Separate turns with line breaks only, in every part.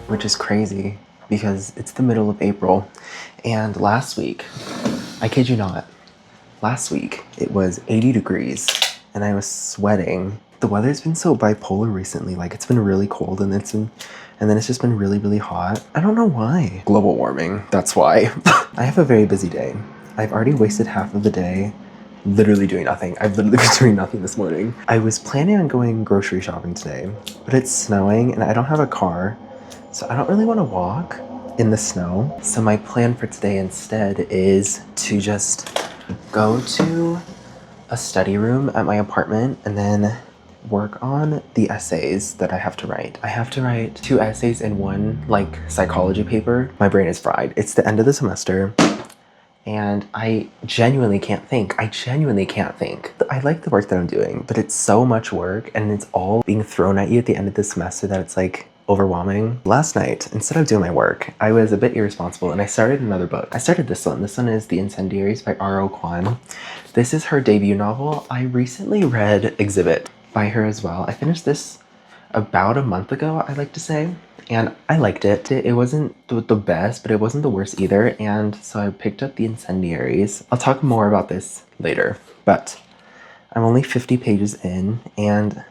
which is crazy because it's the middle of April. And last week, I kid you not, last week it was 80 degrees and I was sweating. The weather's been so bipolar recently. Like, it's been really cold and then it's just been really, really hot. I don't know why. Global warming, that's why. I have a very busy day. I've already wasted half of the day literally doing nothing. I've literally been doing nothing this morning. I was planning on going grocery shopping today, but it's snowing and I don't have a car, so I don't really want to walk in the snow. So my plan for today instead is to just go to a study room at my apartment and then work on the essays that I have to write. I have to write 2 essays in one like psychology paper. My brain is fried. It's the end of the semester and I genuinely can't think. I like the work that I'm doing, but it's so much work and it's all being thrown at you at the end of the semester that it's like overwhelming. Last night, instead of doing my work, I was a bit irresponsible and I started another book. I started this one. This one is The Incendiaries by Kwon. This is her debut novel. I recently read Exhibit by her as well. I finished this about a month ago, I like to say, and I liked it. It wasn't the best, but it wasn't the worst either, and so I picked up The Incendiaries. I'll talk more about this later, but I'm only 50 pages in, and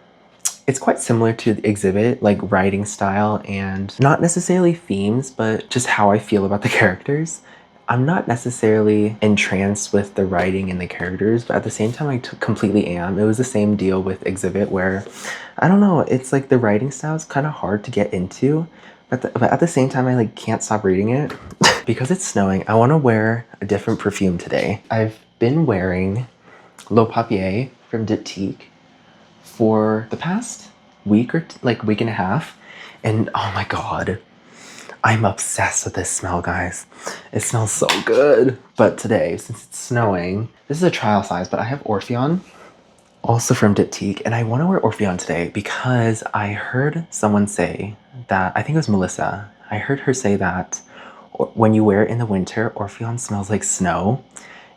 it's quite similar to the Exhibit, like writing style and not necessarily themes, but just how I feel about the characters. I'm not necessarily entranced with the writing and the characters, but at the same time I completely am. It was the same deal with Exhibit where, I don't know, it's like the writing style is kind of hard to get into, but at the same time I like can't stop reading it. Because it's snowing, I want to wear a different perfume today. I've been wearing Papier from Diptyque for the past week or week and a half, and oh my god, I'm obsessed with this smell, guys. It smells so good. But today, since it's snowing, this is a trial size, but I have Orpheon, also from Diptyque, and I want to wear Orpheon today because I heard someone say that, I think it was Melissa, I heard her say that when you wear it in the winter, Orpheon smells like snow.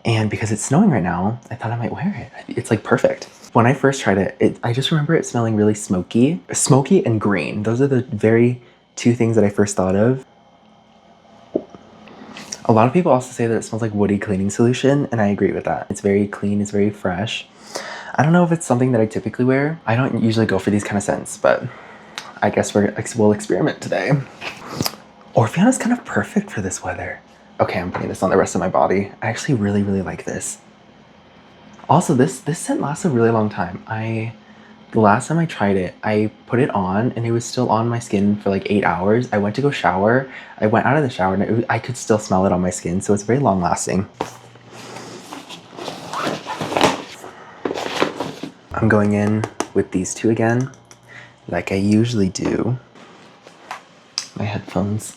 And because it's snowing right now, I thought I might wear it. It's like perfect. When I first tried it, I just remember it smelling really smoky and green. Those are the very 2 things that I first thought of. A lot of people also say that it smells like woody cleaning solution, and I agree with that. It's very clean, it's very fresh. I don't know if it's something that I typically wear. I don't usually go for these kind of scents, but I guess we'll experiment today. Orpheon is kind of perfect for this weather. Okay, I'm putting this on the rest of my body. I actually really, really like this. Also, this scent lasts a really long time. The last time I tried it, I put it on and it was still on my skin for like 8 hours. I went to go shower. I went out of the shower and I could still smell it on my skin, so it's very long lasting. I'm going in with these 2 again, like I usually do. My headphones.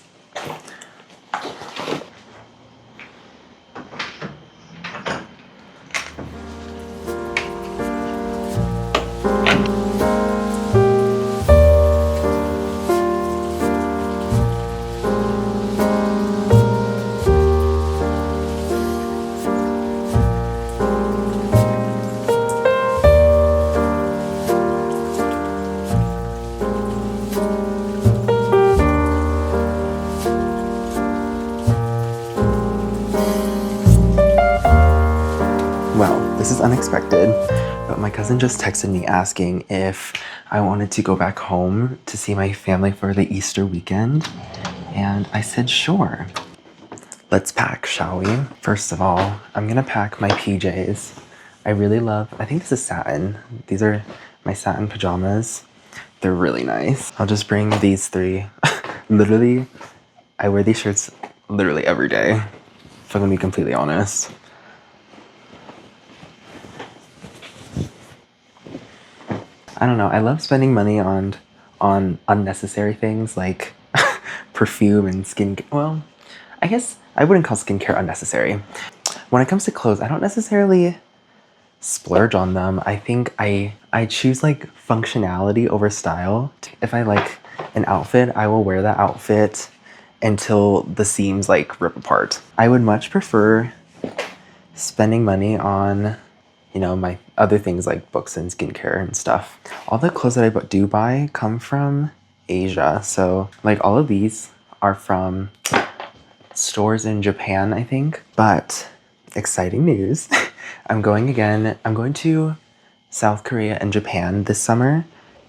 This is unexpected, but my cousin just texted me asking if I wanted to go back home to see my family for the Easter weekend, and I said sure. Let's pack, shall we? First of all, I'm gonna pack my PJs. I think this is satin. These are my satin pajamas. They're really nice. I'll just bring these 3. Literally, I wear these shirts literally every day, if I'm gonna be completely honest. I don't know, I love spending money on unnecessary things like perfume and skincare. Well, I guess I wouldn't call skincare unnecessary. When it comes to clothes, I don't necessarily splurge on them. I think I choose like functionality over style. If I like an outfit, I will wear that outfit until the seams like rip apart. I would much prefer spending money on, you know, my other things like books and skincare and stuff. All the clothes that I do buy come from Asia. So like all of these are from stores in Japan, I think. But exciting news. I'm going again. I'm going to South Korea and Japan this summer,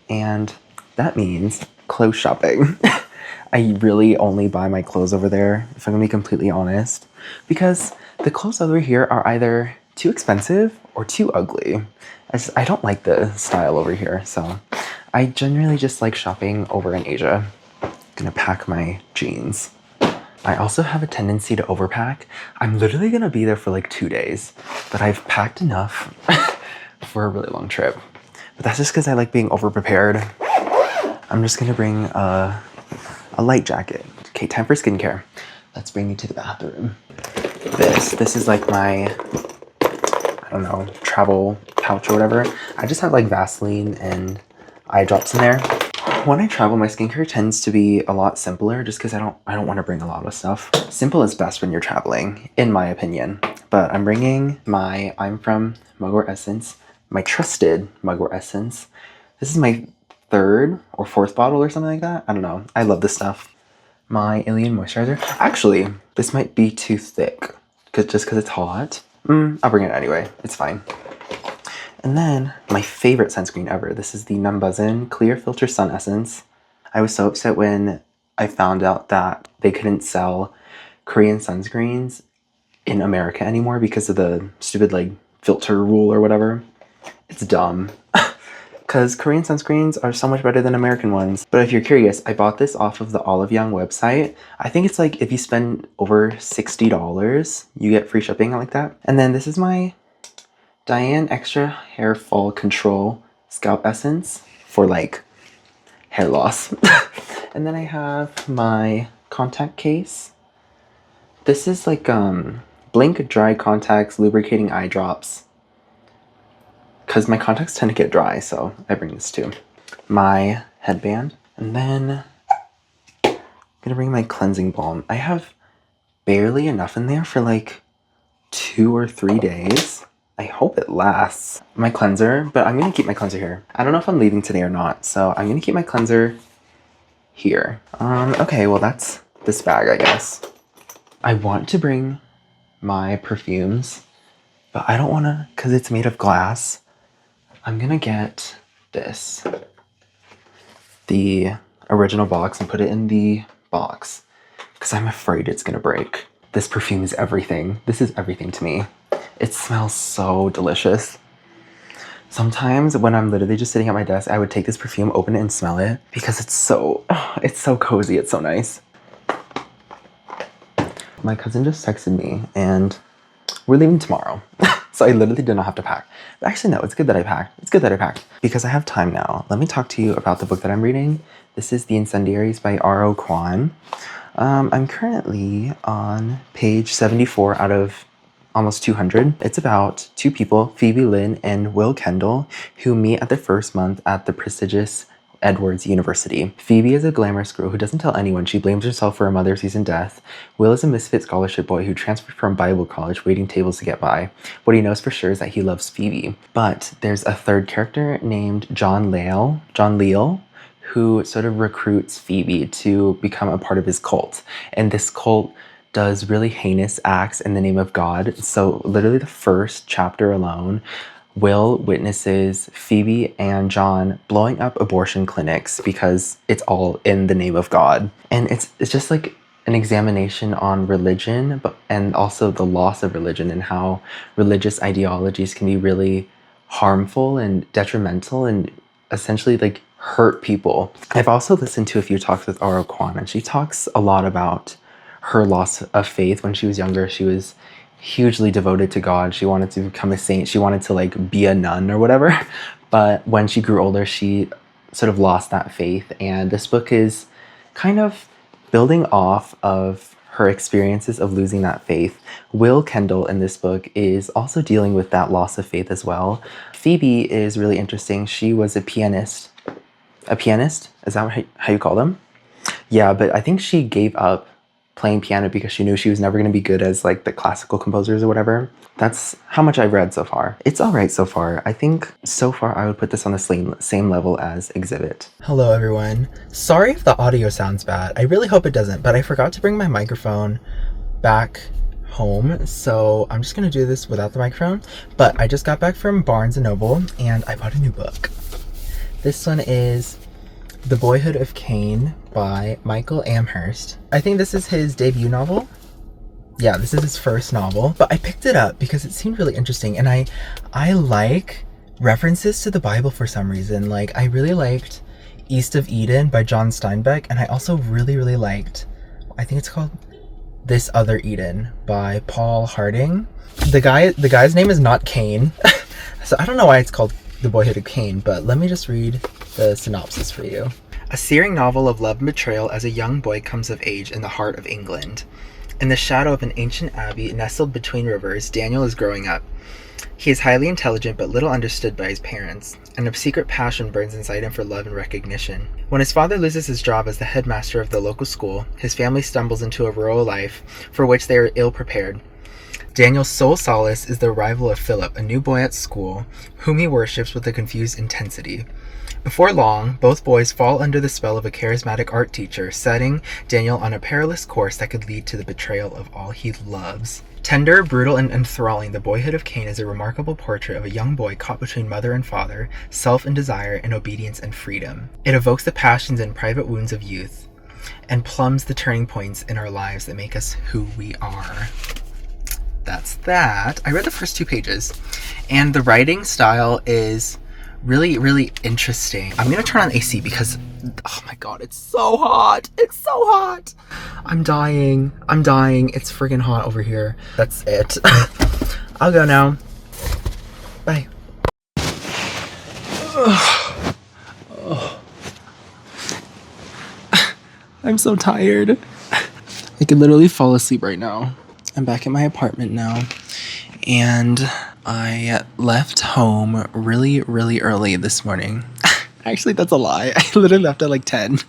and that means clothes shopping. I really only buy my clothes over there, if I'm gonna be completely honest, because the clothes over here are either too expensive or too ugly. I don't like the style over here, so I generally just like shopping over in Asia. I'm gonna pack my jeans. I also have a tendency to overpack. I'm literally gonna be there for like 2 days, but I've packed enough for a really long trip. But that's just because I like being over-prepared. I'm just gonna bring a light jacket. Okay, time for skincare. Let's bring you to the bathroom. This is like my, I don't know, travel pouch or whatever. I just have like Vaseline and eye drops in there. When I travel, my skincare tends to be a lot simpler just because I don't want to bring a lot of stuff. Simple is best when you're traveling, in my opinion. But I'm bringing I'm from Mugwort Essence, my trusted Mugwort Essence. This is my 3rd or 4th bottle or something like that. I don't know. I love this stuff. My Alien Moisturizer. Actually, this might be too thick just because it's hot. I'll bring it anyway. It's fine. And then my favorite sunscreen ever. This is the Numbuzin Clear Filter Sun Essence. I was so upset when I found out that they couldn't sell Korean sunscreens in America anymore because of the stupid like filter rule or whatever. It's dumb. Because Korean sunscreens are so much better than American ones. But if you're curious, I bought this off of the Olive Young website. I think it's like if you spend over $60, you get free shipping like that. And then this is my Diane Extra Hair Fall Control Scalp Essence for like hair loss. And then I have my contact case. This is like Blink Dry Contacts Lubricating Eye Drops. Because my contacts tend to get dry, so I bring this too. My headband. And then I'm gonna bring my cleansing balm. I have barely enough in there for like 2 or 3 days. I hope it lasts. My cleanser, but I'm gonna keep my cleanser here. I don't know if I'm leaving today or not, so I'm gonna keep my cleanser here. Okay, well that's this bag, I guess. I want to bring my perfumes, but I don't wanna, cause it's made of glass. I'm gonna get this, the original box, and put it in the box because I'm afraid it's gonna break. This perfume is everything. This is everything to me. It smells so delicious. Sometimes when I'm literally just sitting at my desk, I would take this perfume, open it, and smell it because it's so cozy. It's so nice. My cousin just texted me and we're leaving tomorrow. So I literally did not have to pack. But actually, no, it's good that I packed. It's good that I packed because I have time now. Let me talk to you about the book that I'm reading. This is The Incendiaries by R.O. Kwon. I'm currently on page 74 out of almost 200. It's about 2 people, Phoebe Lynn and Will Kendall, who meet at their first month at the prestigious Edwards University. Phoebe is a glamorous girl who doesn't tell anyone she blames herself for her mother's recent death. Will is a misfit scholarship boy who transferred from Bible college, waiting tables to get by. What he knows for sure is that he loves Phoebe. But there's a third character named John Leal, who sort of recruits Phoebe to become a part of his cult. And this cult does really heinous acts in the name of God. So literally the first chapter alone, Will witnesses Phoebe and John blowing up abortion clinics because it's all in the name of God. And it's just like an examination on religion, and also the loss of religion and how religious ideologies can be really harmful and detrimental and essentially like hurt people. I've also listened to a few talks with R.O. Kwon, and she talks a lot about her loss of faith. When she was younger, she was hugely devoted to God. She wanted to become a saint. She wanted to like be a nun or whatever. But when she grew older, she sort of lost that faith. And this book is kind of building off of her experiences of losing that faith. Will Kendall in this book is also dealing with that loss of faith as well. Phoebe is really interesting. She was a pianist. A pianist? Is that how you call them? Yeah, but I think she gave up playing piano because she knew she was never going to be good as like the classical composers or whatever. That's how much I've read so far. It's all right so far. I think so far I would put this on the same level as Exhibit. Hello everyone. Sorry if the audio sounds bad. I really hope it doesn't, but I forgot to bring my microphone back home, so I'm just gonna do this without the microphone. But I just got back from Barnes & Noble and I bought a new book. This one is The Boyhood of Cain by Michael Amherst. I think this is his debut novel. Yeah, this is his first novel, but I picked it up because it seemed really interesting, and I like references to the Bible for some reason. Like, I really liked East of Eden by John Steinbeck, and I also really liked, I think it's called This Other Eden by Paul Harding. The guy's name is not Cain, so I don't know why it's called The Boyhood of Cain, but let me just read the synopsis for you. A searing novel of love and betrayal as a young boy comes of age in the heart of England. In the shadow of an ancient abbey nestled between rivers, Daniel is growing up. He is highly intelligent but little understood by his parents, and a secret passion burns inside him for love and recognition. When his father loses his job as the headmaster of the local school, his family stumbles into a rural life for which they are ill prepared. Daniel's sole solace is the arrival of Philip, a new boy at school, whom he worships with a confused intensity. Before long, both boys fall under the spell of a charismatic art teacher, setting Daniel on a perilous course that could lead to the betrayal of all he loves. Tender, brutal, and enthralling, The Boyhood of Cain is a remarkable portrait of a young boy caught between mother and father, self and desire, and obedience and freedom. It evokes the passions and private wounds of youth, and plumbs the turning points in our lives that make us who we are. That's that. I read the first 2 pages, and the writing style is really interesting. I'm gonna turn on AC because, oh my god, it's so hot. It's so hot. I'm dying. It's friggin' hot over here. That's it. I'll go now. Bye. I'm so tired. I could literally fall asleep right now. I'm back in my apartment now, and I left home really early this morning. Actually, that's a lie. I literally left at like 10.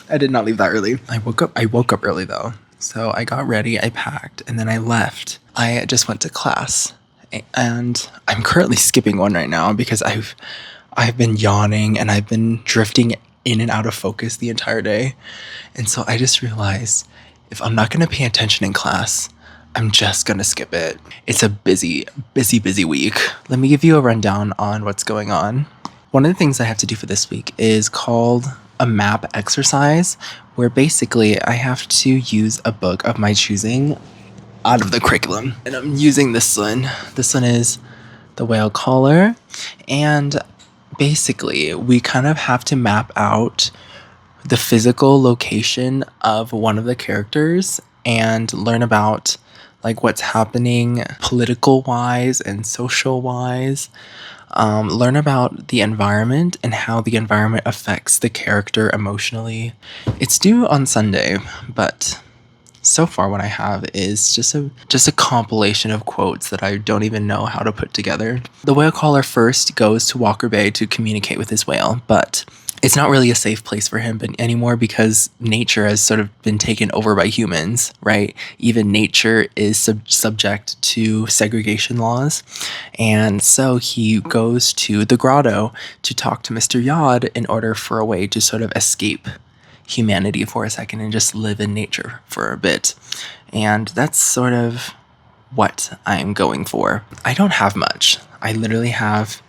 I did not leave that early. I woke up early though. So I got ready, I packed, and then I left. I just went to class, and I'm currently skipping one right now because I've been yawning and I've been drifting in and out of focus the entire day. And so I just realized if I'm not going to pay attention in class, I'm just going to skip it. It's a busy week. Let me give you a rundown on what's going on. One of the things I have to do for this week is called a map exercise, where basically I have to use a book of my choosing out of the curriculum. And I'm using this one. This one is The Whale Caller. And basically we kind of have to map out the physical location of one of the characters and learn about like what's happening political wise and social wise. Learn about the environment and how the environment affects the character emotionally. It's due on Sunday, but so far what I have is just a compilation of quotes that I don't even know how to put together. The whale caller first goes to Walker Bay to communicate with his whale, but it's not really a safe place for him anymore because nature has sort of been taken over by humans, right? Even nature is subject to segregation laws. And so he goes to the grotto to talk to Mr. Yod in order for a way to sort of escape humanity for a second and just live in nature for a bit. And that's sort of what I'm going for. I don't have much. I literally have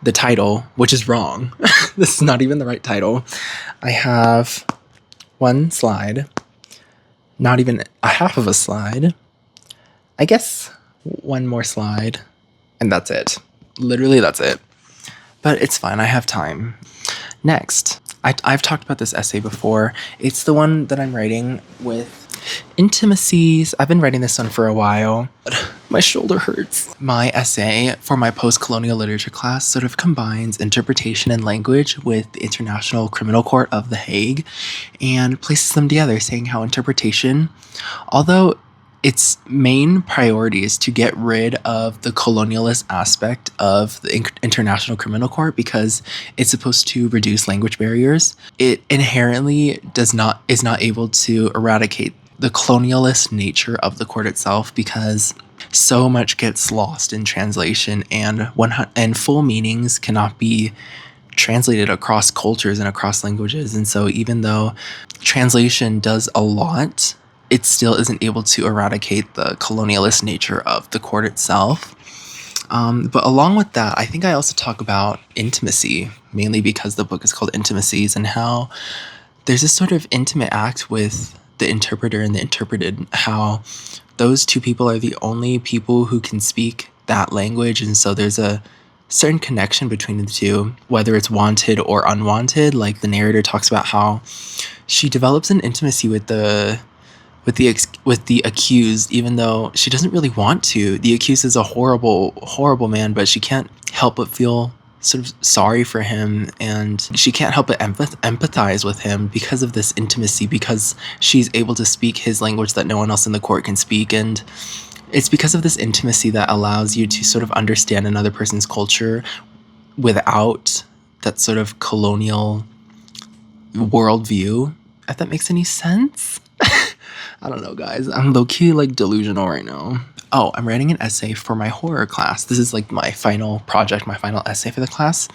the title, which is wrong. This is not even the right title. I have one slide, not even a half of a slide, I guess one more slide, and that's it. Literally, that's it. But it's fine, I have time. Next, I've talked about this essay before. It's the one that I'm writing with Intimacies. I've been writing this one for a while. My shoulder hurts. My essay for my post-colonial literature class sort of combines interpretation and language with the International Criminal Court of The Hague and places them together, saying how interpretation, although its main priority is to get rid of the colonialist aspect of the International Criminal Court because it's supposed to reduce language barriers, it inherently is not able to eradicate the colonialist nature of the court itself, because so much gets lost in translation, and full meanings cannot be translated across cultures and across languages. And so even though translation does a lot, it still isn't able to eradicate the colonialist nature of the court itself. But along with that, I think I also talk about intimacy, mainly because the book is called Intimacies, and how there's this sort of intimate act with the interpreter and the interpreted, how those two people are the only people who can speak that language. And so there's a certain connection between the two, whether it's wanted or unwanted. Like the narrator talks about how she develops an intimacy with the accused, even though she doesn't really want to. The accused is a horrible man, but she can't help but feel sort of sorry for him, and she can't help but empathize with him because of this intimacy, because she's able to speak his language that no one else in the court can speak. And it's because of this intimacy that allows you to sort of understand another person's culture without that sort of colonial worldview, if that makes any sense. I don't know, guys. I'm low-key, like, delusional right now. Oh, I'm writing an essay for my horror class. This is, like, my final project, my final essay for the class.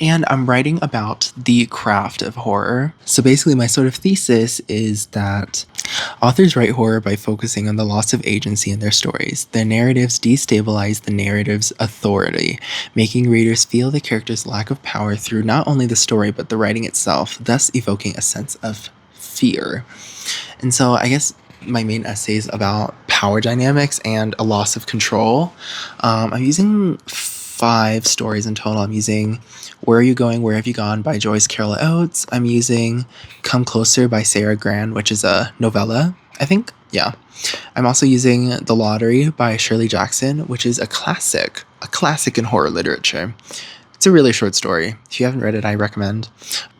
And I'm writing about the craft of horror. So basically, my sort of thesis is that authors write horror by focusing on the loss of agency in their stories. Their narratives destabilize the narrative's authority, making readers feel the character's lack of power through not only the story, but the writing itself, thus evoking a sense of fear. And so I guess my main essay is about power dynamics and a loss of control. I'm using 5 stories in total. I'm using Where Are You Going, Where Have You Gone by Joyce Carol Oates. I'm using Come Closer by Sarah Gran, which is a novella, I think. Yeah. I'm also using The Lottery by Shirley Jackson, which is a classic in horror literature. It's a really short story. If you haven't read it, I recommend.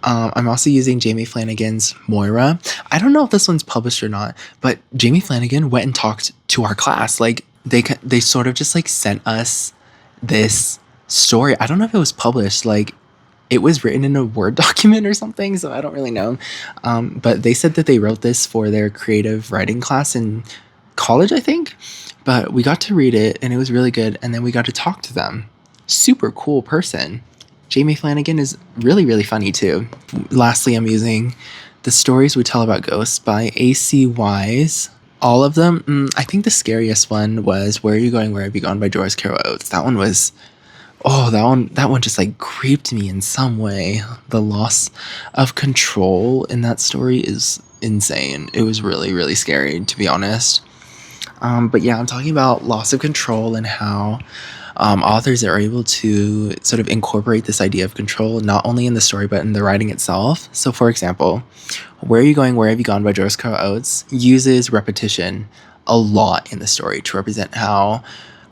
I'm also using Jamie Flanagan's Moira. I don't know if this one's published or not, but Jamie Flanagan went and talked to our class. Like, they sort of just, like, sent us this story. I don't know if it was published. Like, it was written in a Word document or something, so I don't really know. But they said that they wrote this for their creative writing class in college, I think. But we got to read it, and it was really good, and then we got to talk to them. Super cool person. Jamie Flanagan is really, really funny too. Lastly, I'm using The Stories We Tell About Ghosts by A.C. Wise. All of them. I think the scariest one was Where Are You Going, Where Have You Gone by Joyce Carol Oates. That one was, that one just like creeped me in some way. The loss of control in that story is insane. It was really, really scary, to be honest. But yeah, I'm talking about loss of control and how authors are able to sort of incorporate this idea of control not only in the story but in the writing itself. So for example, Where Are You Going, Where Have You Gone by Joyce Carol Oates uses repetition a lot in the story to represent how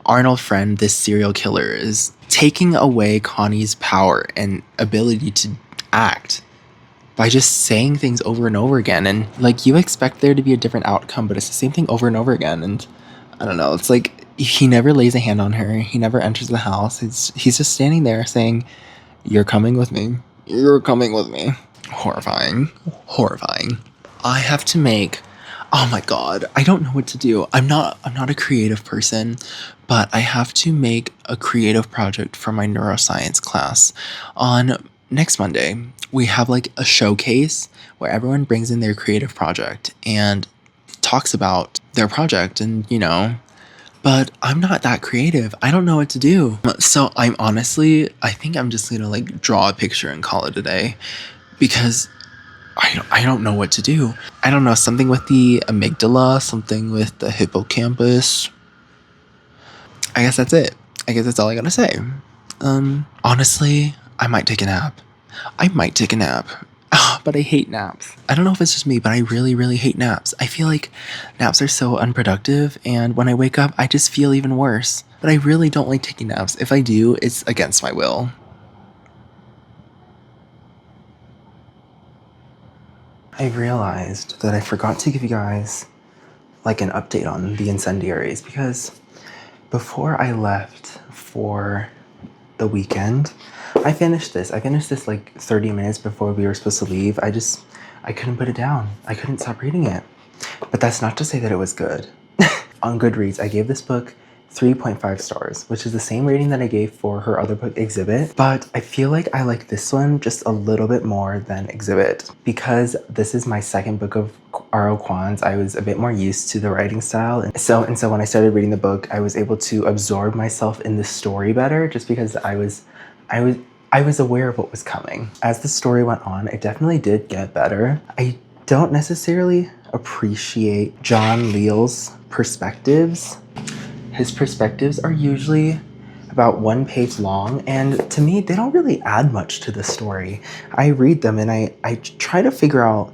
Arnold Friend, this serial killer, is taking away Connie's power and ability to act by just saying things over and over again. And like, you expect there to be a different outcome, but it's the same thing over and over again. And I don't know, it's like he never lays a hand on her. He never enters the house. He's just standing there saying, "You're coming with me. You're coming with me." Horrifying. I have to make, oh my god, I don't know what to do. I'm not a creative person, but I have to make a creative project for my neuroscience class. On next Monday, we have like a showcase where everyone brings in their creative project and talks about their project, and but I'm not that creative. I don't know what to do. So I think I'm just gonna like draw a picture and call it a day, because I don't know what to do. I don't know, something with the amygdala, something with the hippocampus. I guess that's it. I guess that's all I gotta say. Honestly, I might take a nap. But I hate naps. I don't know if it's just me, but I really, really hate naps. I feel like naps are so unproductive, and when I wake up, I just feel even worse. But I really don't like taking naps. If I do, it's against my will. I realized that I forgot to give you guys like an update on the Incendiaries, because before I left for the weekend, I finished this like 30 minutes before we were supposed to leave. I couldn't put it down. I couldn't stop reading it. But that's not to say that it was good. On Goodreads, I gave this book 3.5 stars, which is the same rating that I gave for her other book, Exhibit. But I feel like I like this one just a little bit more than Exhibit. Because this is my second book of R.O. Kwon's, I was a bit more used to the writing style. And so when I started reading the book, I was able to absorb myself in the story better, just because I was aware of what was coming. As the story went on, it definitely did get better. I don't necessarily appreciate John Leal's perspectives. His perspectives are usually about 1 page long, and to me, they don't really add much to the story. I read them and I try to figure out,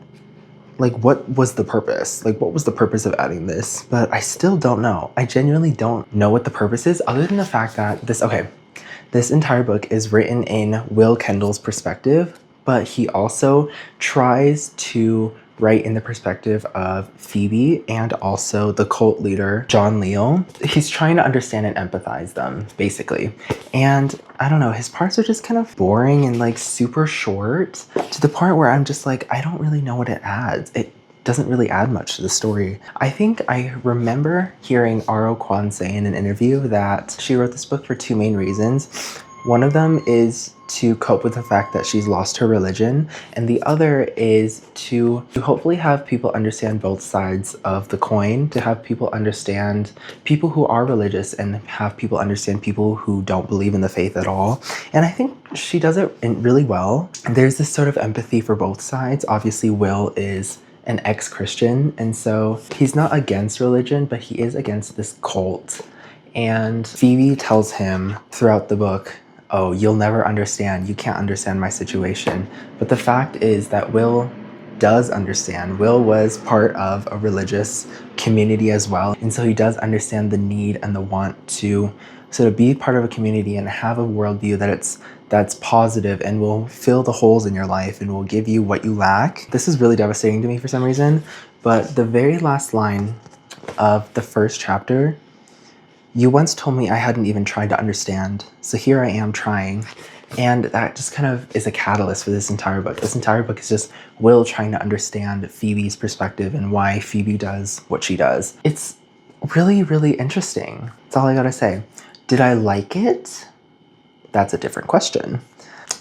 like, what was the purpose? Like, what was the purpose of adding this? But I still don't know. I genuinely don't know what the purpose is, other than the fact that this entire book is written in Will Kendall's perspective, but he also tries to write in the perspective of Phoebe and also the cult leader, John Leal. He's trying to understand and empathize them, basically. And I don't know, his parts are just kind of boring and like super short, to the point where I'm just like, I don't really know what it adds. It doesn't really add much to the story. I think I remember hearing R.O. Kwon say in an interview that she wrote this book for 2 main reasons. One of them is to cope with the fact that she's lost her religion, and the other is to hopefully have people understand both sides of the coin, to have people understand people who are religious and have people understand people who don't believe in the faith at all. And I think she does it really well. There's this sort of empathy for both sides. Obviously, Will is an ex-Christian, and so he's not against religion, but he is against this cult. And Phoebe tells him throughout the book, oh, you'll never understand. You can't understand my situation. But the fact is that Will does understand. Will was part of a religious community as well. And so he does understand the need and the want to sort of be part of a community and have a worldview that's positive and will fill the holes in your life and will give you what you lack. This is really devastating to me for some reason, but the very last line of the first chapter, you once told me I hadn't even tried to understand, so here I am trying. And that just kind of is a catalyst for this entire book. This entire book is just Will trying to understand Phoebe's perspective and why Phoebe does what she does. It's really, really interesting. That's all I gotta say. Did I like it? That's a different question.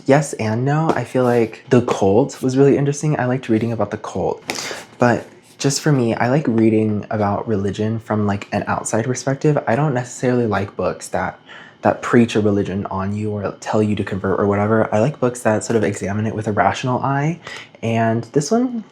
Yes and no. I feel like the cult was really interesting. I liked reading about the cult, but just for me, I like reading about religion from like an outside perspective. I don't necessarily like books that preach a religion on you or tell you to convert or whatever. I like books that sort of examine it with a rational eye, and this one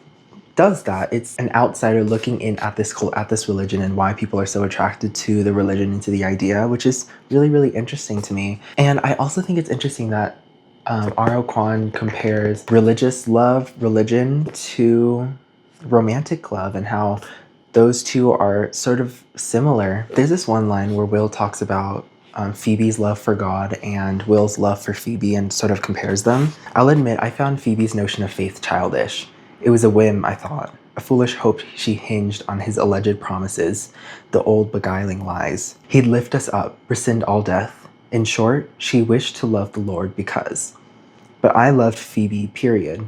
does that. It's an outsider looking in at this cult, at this religion, and why people are so attracted to the religion and to the idea, which is really, really interesting to me. And I also think it's interesting that R.O. Kwon compares religion to romantic love, and how those two are sort of similar. There's this one line where Will talks about Phoebe's love for God and Will's love for Phoebe and sort of compares them. I'll admit, I found Phoebe's notion of faith childish. It was a whim, I thought, a foolish hope she hinged on his alleged promises, the old beguiling lies. He'd lift us up, rescind all death. In short, she wished to love the Lord because. But I loved Phoebe, period.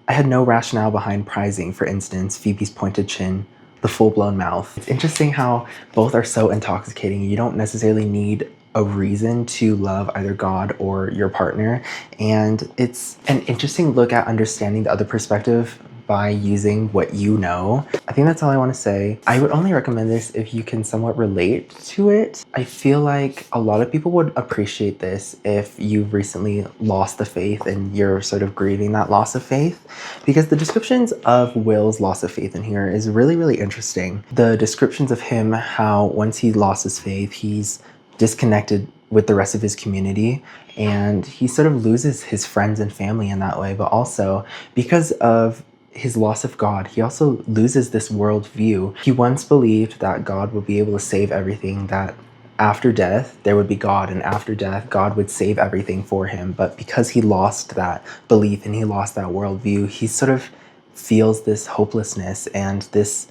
I had no rationale behind prizing, for instance, Phoebe's pointed chin, the full-blown mouth. It's interesting how both are so intoxicating. You don't necessarily need a reason to love either God or your partner. And it's an interesting look at understanding the other perspective by using what you know. I think that's all I want to say. I would only recommend this if you can somewhat relate to it. I feel like a lot of people would appreciate this if you've recently lost the faith and you're sort of grieving that loss of faith, because the descriptions of Will's loss of faith in here is really, really interesting. The descriptions of him, how once he lost his faith, he's disconnected with the rest of his community, and he sort of loses his friends and family in that way, but also because of his loss of God, he also loses this worldview. He once believed that God would be able to save everything, that after death there would be God, and after death God would save everything for him. But because he lost that belief and he lost that worldview, he sort of feels this hopelessness and this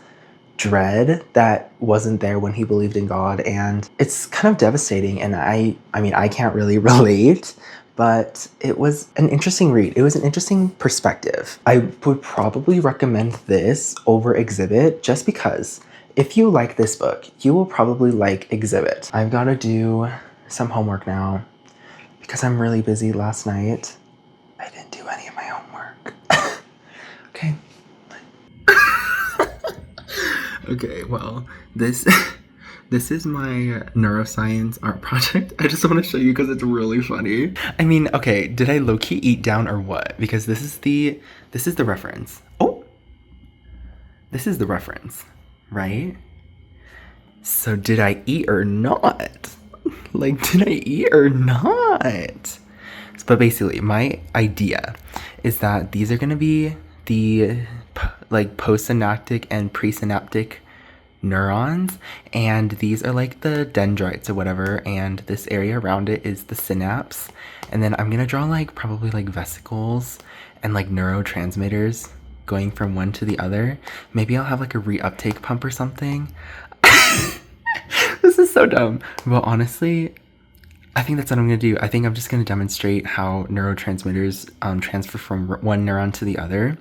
dread that wasn't there when he believed in God, and it's kind of devastating. And I mean, I can't really relate, but it was an interesting read. It was an interesting perspective. I would probably recommend this over Exhibit just because if you like this book, you will probably like Exhibit. I've got to do some homework now because I'm really busy last night. I didn't do any of my homework. Okay. Okay, well, this is my neuroscience art project. I just want to show you because it's really funny. I mean, okay, did I low-key eat down or what? Because this is the reference. Oh! This is the reference, right? So did I eat or not? Like, did I eat or not? But basically, my idea is that these are going to be the like postsynaptic and presynaptic neurons, and these are like the dendrites or whatever, and this area around it is the synapse. And then I'm going to draw like probably like vesicles and like neurotransmitters going from one to the other. Maybe I'll have like a reuptake pump or something. This is so dumb. Well, honestly, I think that's what I'm going to do. I think I'm just going to demonstrate how neurotransmitters transfer from one neuron to the other.